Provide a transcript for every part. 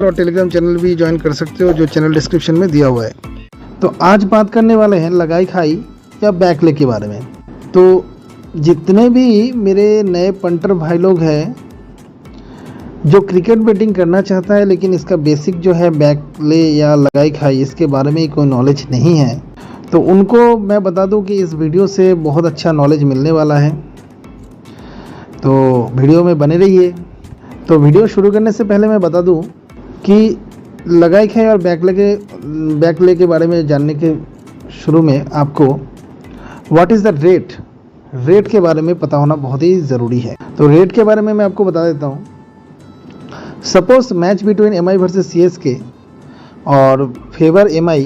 और Telegram channel भी join कर सकते हो, जो चैनल डिस्क्रिप्शन में दिया हुआ है। तो आज बात करने वाले हैं लगाई खाई या बैकले के बारे में। तो जितने भी मेरे नए पंटर भाई लोग हैं जो क्रिकेट बैटिंग करना चाहता है लेकिन इसका बेसिक जो है बैकले या लगाई खाई इसके बारे में कोई नॉलेज नहीं है, तो उनको मैं बता दूं कि इस वीडियो से बहुत अच्छा नॉलेज मिलने वाला है। तो वीडियो में बने रहिए। तो वीडियो शुरू करने से पहले मैं बता दूं कि लगाई खाई और बैकले के बारे में जानने के शुरू में आपको व्हाट इज़ द रेट के बारे में पता होना बहुत ही ज़रूरी है। तो रेट के बारे में मैं आपको बता देता हूँ। Suppose match between MI versus CSK और फेवर एमआई।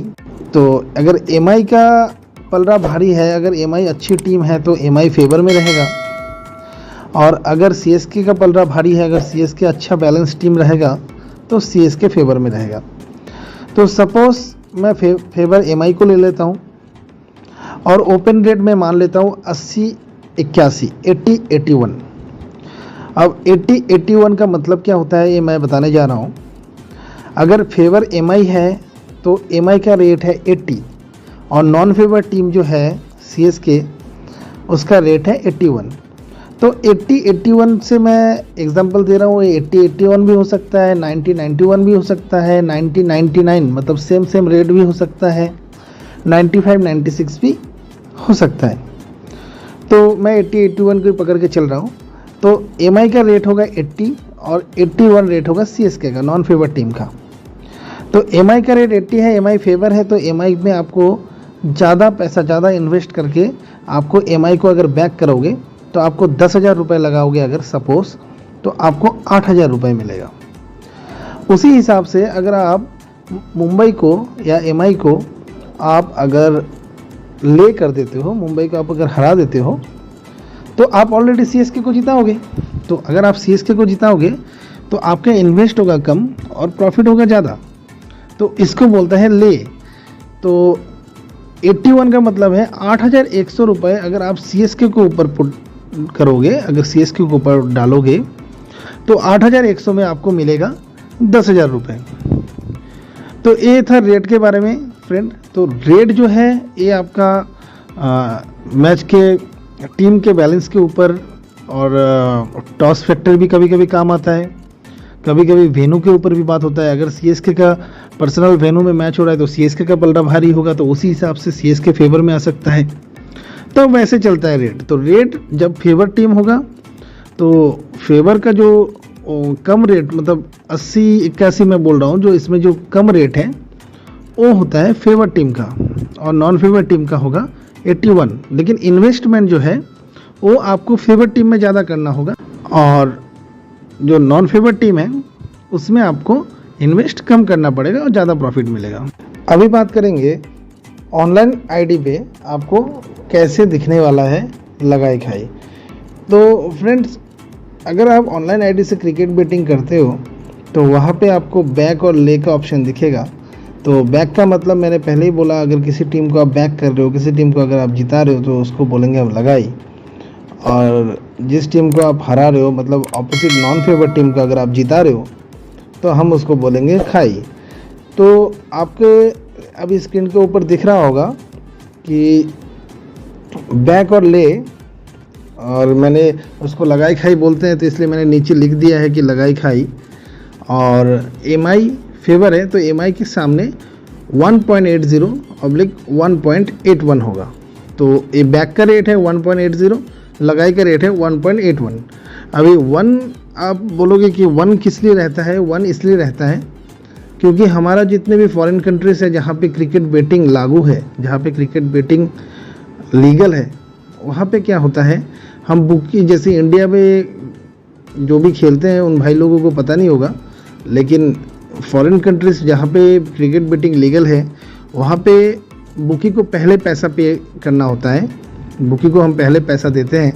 तो अगर एमआई का पलड़ा भारी है, अगर एमआई अच्छी टीम है तो एमआई फेवर में रहेगा, और अगर सीएसके का पलड़ा भारी है, अगर सीएसके अच्छा बैलेंस टीम रहेगा तो सीएसके फेवर में रहेगा। तो सपोज मैं फेवर एमआई को ले लेता हूँ और ओपन रेट में मान लेता हूँ 80-81, 80-81। अब 80-81 का मतलब क्या होता है ये मैं बताने जा रहा हूँ। अगर फेवर एमआई है तो एमआई का रेट है 80 और नॉन फेवर टीम जो है सीएसके उसका रेट है 81। तो 80-81 से मैं एग्जांपल दे रहा हूँ, 80-81 भी हो सकता है, 90-91 भी हो सकता है, 90-99 मतलब सेम रेट भी हो सकता है, 95-96 भी हो सकता है। तो मैं 80-81 को पकड़ के चल रहा हूँ। तो एमआई का रेट होगा 80 और 81 रेट होगा सीएसके का, नॉन फेवर टीम का। तो एमआई का रेट 80 है, एमआई फेवर है, तो एमआई में आपको ज़्यादा पैसा ज़्यादा इन्वेस्ट करके आपको एमआई को अगर बैक करोगे तो आपको 10,000 रुपये लगाओगे अगर सपोज, तो आपको 8,000 रुपये मिलेगा। उसी हिसाब से अगर आप मुंबई को या एमआई को आप अगर ले कर देते हो, मुंबई को आप अगर हरा देते हो तो आप ऑलरेडी सीएसके को जिताओगे। तो अगर आप सीएसके को जिताओगे तो आपका इन्वेस्ट होगा कम और प्रॉफिट होगा ज़्यादा। तो इसको बोलता है ले। तो 81 का मतलब है 8,100 रुपये अगर आप सीएसके को ऊपर पुट करोगे, अगर सीएसके को ऊपर डालोगे तो 8,100 में आपको मिलेगा 10,000 रुपये। तो ये था रेट के बारे में फ्रेंड। तो रेट जो है ये आपका मैच के टीम के बैलेंस के ऊपर और टॉस फैक्टर भी कभी कभी काम आता है, कभी कभी वेन्यू के ऊपर भी बात होता है। अगर सीएसके का पर्सनल वेन्यू में मैच हो रहा है तो सीएसके का पलड़ा भारी होगा, तो उसी हिसाब से सीएसके फेवर में आ सकता है। तो वैसे चलता है रेट। तो रेट जब फेवर टीम होगा तो फेवर का जो कम रेट मतलब 80-81 में बोल रहा हूँ, जो इसमें जो कम रेट है वो होता है फेवर टीम का, और नॉन फेवर टीम का होगा 81। लेकिन इन्वेस्टमेंट जो है वो आपको फेवर टीम में ज़्यादा करना होगा, और जो नॉन फेवर टीम है उसमें आपको इन्वेस्ट कम करना पड़ेगा और ज़्यादा प्रॉफिट मिलेगा। अभी बात करेंगे ऑनलाइन आईडी पे आपको कैसे दिखने वाला है लगाई खाई। तो फ्रेंड्स, अगर आप ऑनलाइन आईडी से क्रिकेट बैटिंग करते हो तो वहाँ पे आपको बैक और ले का ऑप्शन दिखेगा। तो बैक का मतलब मैंने पहले ही बोला, अगर किसी टीम को आप बैक कर रहे हो, किसी टीम को अगर आप जिता रहे हो तो उसको बोलेंगे आप लगाई, और जिस टीम को आप हरा रहे हो मतलब ऑपोजिट नॉन फेवर टीम को अगर आप जिता रहे हो तो हम उसको बोलेंगे खाई। तो आपके अभी स्क्रीन के ऊपर दिख रहा होगा कि बैक और ले, और मैंने उसको लगाई खाई बोलते हैं तो इसलिए मैंने नीचे लिख दिया है कि लगाई खाई। और एमआई फेवर है तो एमआई के सामने 1.80/1.81 होगा। तो ये बैक का रेट है 1.80, लगाई का रेट है 1.81। अभी 1 आप बोलोगे कि 1 किस लिए रहता है? 1 इसलिए रहता है क्योंकि हमारा जितने भी फॉरेन कंट्रीज है जहाँ पे क्रिकेट बैटिंग लागू है, जहाँ पे क्रिकेट बैटिंग लीगल है, वहाँ पे क्या होता है, हम बुकी जैसे इंडिया में जो भी खेलते हैं उन भाई लोगों को पता नहीं होगा, लेकिन फॉरेन कंट्रीज जहाँ पे क्रिकेट बैटिंग लीगल है वहाँ पे बुकी को पहले पैसा पे करना होता है, बुकी को हम पहले पैसा देते हैं।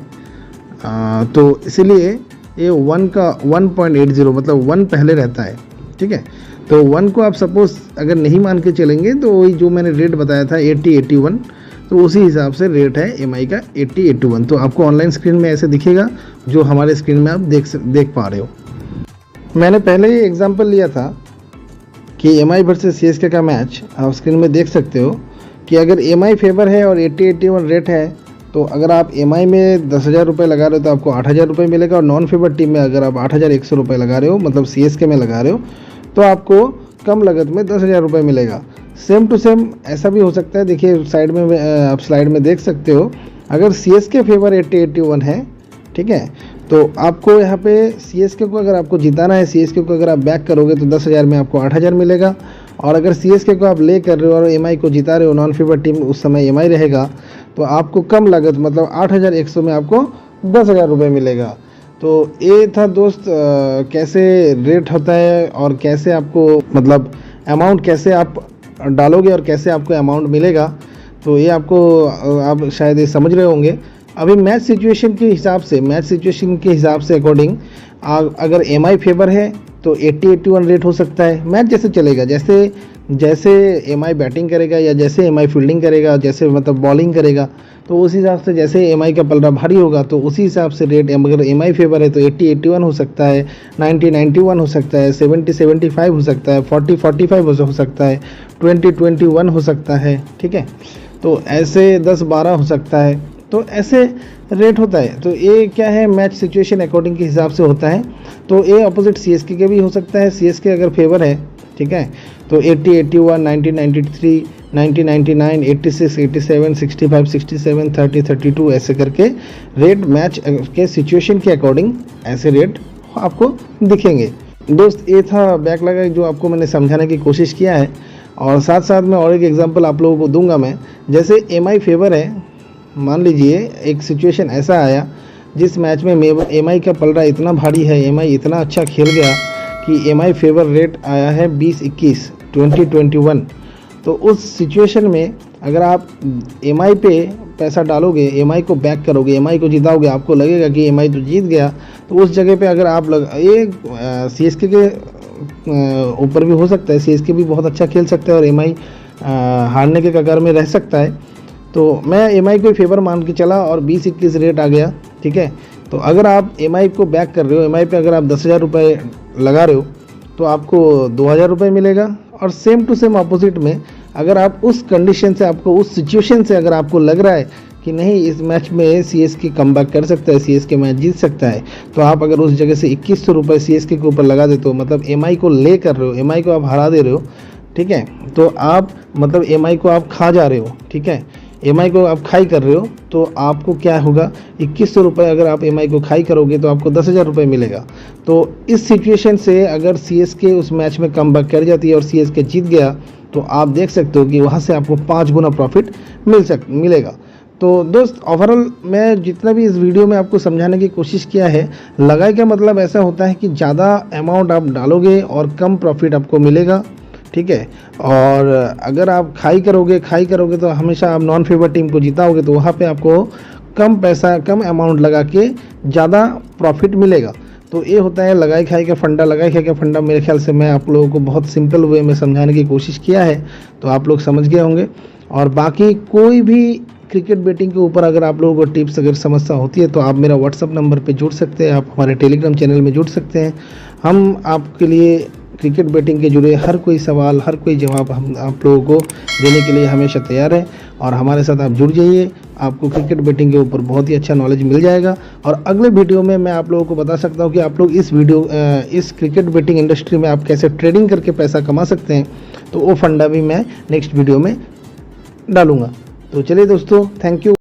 तो इसीलिए ये 1 का 1.80 मतलब 1 पहले रहता है, ठीक है। तो 1 को आप सपोज अगर नहीं मान के चलेंगे तो वही जो मैंने रेट बताया था 80-81, तो उसी हिसाब से रेट है एमआई का 80-81। तो आपको ऑनलाइन स्क्रीन में ऐसे दिखेगा जो हमारे स्क्रीन में आप देख पा रहे हो। मैंने पहले ही एग्जांपल लिया था कि एमआई वर्सेस सीएसके का मैच आप स्क्रीन में देख सकते हो कि अगर एमआई फेवर है और 80-81 रेट है तो अगर आप एमआई में 10,000 रुपये लगा रहे हो तो आपको 8,000 रुपये मिलेगा, और नॉन फेवर टीम में अगर आप 8,100 रुपये लगा रहे हो मतलब सीएसके में लगा रहे हो तो आपको कम लागत में 10,000 रुपये मिलेगा। सेम टू सेम ऐसा भी हो सकता है। देखिए साइड में आप स्लाइड में देख सकते हो, अगर सीएसके फेवर 80-81 है, ठीक है, तो आपको यहाँ पे सीएसके को अगर आपको जिताना है, सीएसके को अगर आप बैक करोगे तो 10,000 में आपको 8,000 मिलेगा, और अगर सीएसके को आप ले कर रहे हो और एमआई को जिता रहे हो, नॉन फेवर टीम उस समय एमआई रहेगा, तो आपको कम लागत मतलब 8,100 में आपको 10,000 रुपये मिलेगा। तो ये था दोस्त कैसे रेट होता है और कैसे आपको मतलब अमाउंट कैसे आप डालोगे और कैसे आपको अमाउंट मिलेगा। तो ये आपको आप शायद ये समझ रहे होंगे। अभी मैच सिचुएशन के हिसाब से अकॉर्डिंग अगर एमआई फेवर है तो 80-81 रेट हो सकता है। मैच जैसे चलेगा, जैसे एमआई बैटिंग करेगा या जैसे एमआई फील्डिंग करेगा, जैसे मतलब बॉलिंग करेगा, तो उस हिसाब से जैसे एमआई का पलड़ा भारी होगा तो उसी हिसाब से रेट, अगर एमआई फेवर है तो 80-81 हो सकता है, 90-91 हो सकता है, 70-75 हो सकता है, 40-45 हो सकता है, 20-21 हो सकता है, ठीक है। तो ऐसे 10-12 हो सकता है, तो ऐसे रेट होता है। तो ये क्या है, मैच सिचुएशन अकॉर्डिंग के हिसाब से होता है। तो ये अपोजिट सीएसके के भी हो सकता है। सीएसके अगर फेवर है, ठीक है, तो 80-81, 90-93, 90-99, 86-87, 65-67, 30-32 ऐसे करके रेट मैच के सिचुएशन के अकॉर्डिंग ऐसे रेट आपको दिखेंगे। दोस्त ये था बैक लगा जो आपको मैंने समझाने की कोशिश किया है, और साथ साथ में और एक एग्जांपल आप लोगों को दूंगा मैं। जैसे एमआई फेवर है, मान लीजिए एक सिचुएशन ऐसा आया जिस मैच में एमआई का पलड़ा इतना भारी है, एमआई इतना अच्छा खेल गया कि एमआई फेवर रेट आया है 20-21, 20-21। तो उस सिचुएशन में अगर आप एमआई पे पैसा डालोगे, एमआई को बैक करोगे, एमआई को जिताओगे, आपको लगेगा कि एमआई तो जीत गया, तो उस जगह पे अगर आप ये सीएसके के ऊपर भी हो सकता है, सीएसके भी बहुत अच्छा खेल सकता है और एमआई हारने के कगार में रह सकता है। तो मैं एमआई को फेवर मान के चला और 20-21 रेट आ गया, ठीक है। तो अगर आप एमआई को बैक कर रहे हो, एमआई पे अगर आप 10,000 रुपये लगा रहे हो तो आपको 2,000 रुपये मिलेगा। और सेम टू सेम अपोजिट में अगर आप उस कंडीशन से, आपको उस सिचुएशन से अगर आपको लग रहा है कि नहीं इस मैच में सीएसके कमबैक कर सकता है, सीएसके मैच जीत सकता है, तो आप अगर उस जगह से 2,100 रुपये सीएसके के ऊपर लगा देते हो, मतलब एमआई को ले कर रहे हो, एमआई को आप हरा दे रहे हो, ठीक है, तो आप मतलब एमआई को आप खा जा रहे हो, ठीक है, एमआई को आप खाई कर रहे हो, तो आपको क्या होगा, 2,100 रुपये अगर आप एमआई को खाई करोगे तो आपको 10,000 रुपये मिलेगा। तो इस सिचुएशन से अगर सीएसके उस मैच में कमबैक कर जाती है और सीएसके जीत गया, तो आप देख सकते हो कि वहाँ से आपको 5 गुना प्रॉफिट मिलेगा। तो दोस्त ओवरऑल मैं जितना भी इस वीडियो में आपको समझाने की कोशिश किया है, लगाई का मतलब ऐसा होता है कि ज़्यादा अमाउंट आप डालोगे और कम प्रॉफिट आपको मिलेगा, ठीक है। और अगर आप खाई करोगे तो हमेशा आप नॉन फेवर टीम को जिताओगे, तो वहाँ पे आपको कम पैसा, कम अमाउंट लगा के ज़्यादा प्रॉफिट मिलेगा। तो ये होता है लगाई खाई का फंडा। लगाई खाई का फंडा मेरे ख्याल से मैं आप लोगों को बहुत सिंपल वे में समझाने की कोशिश किया है, तो आप लोग समझ गए होंगे। और बाकी कोई भी क्रिकेट बेटिंग के ऊपर अगर आप लोगों को टिप्स अगर समस्या होती है तो आप मेरा व्हाट्सअप नंबर पे जुड़ सकते हैं, आप हमारे टेलीग्राम चैनल में जुड़ सकते हैं। हम आपके लिए क्रिकेट बेटिंग के जुड़े हर कोई सवाल, हर कोई जवाब हम आप लोगों को देने के लिए हमेशा तैयार है। और हमारे साथ आप जुड़ जाइए, आपको क्रिकेट बेटिंग के ऊपर बहुत ही अच्छा नॉलेज मिल जाएगा। और अगले वीडियो में मैं आप लोगों को बता सकता हूँ कि आप लोग इस क्रिकेट बेटिंग इंडस्ट्री में आप कैसे ट्रेडिंग करके पैसा कमा सकते हैं, तो वो फंडा भी मैं नेक्स्ट वीडियो में डालूंगा। तो चलिए दोस्तों, थैंक यू।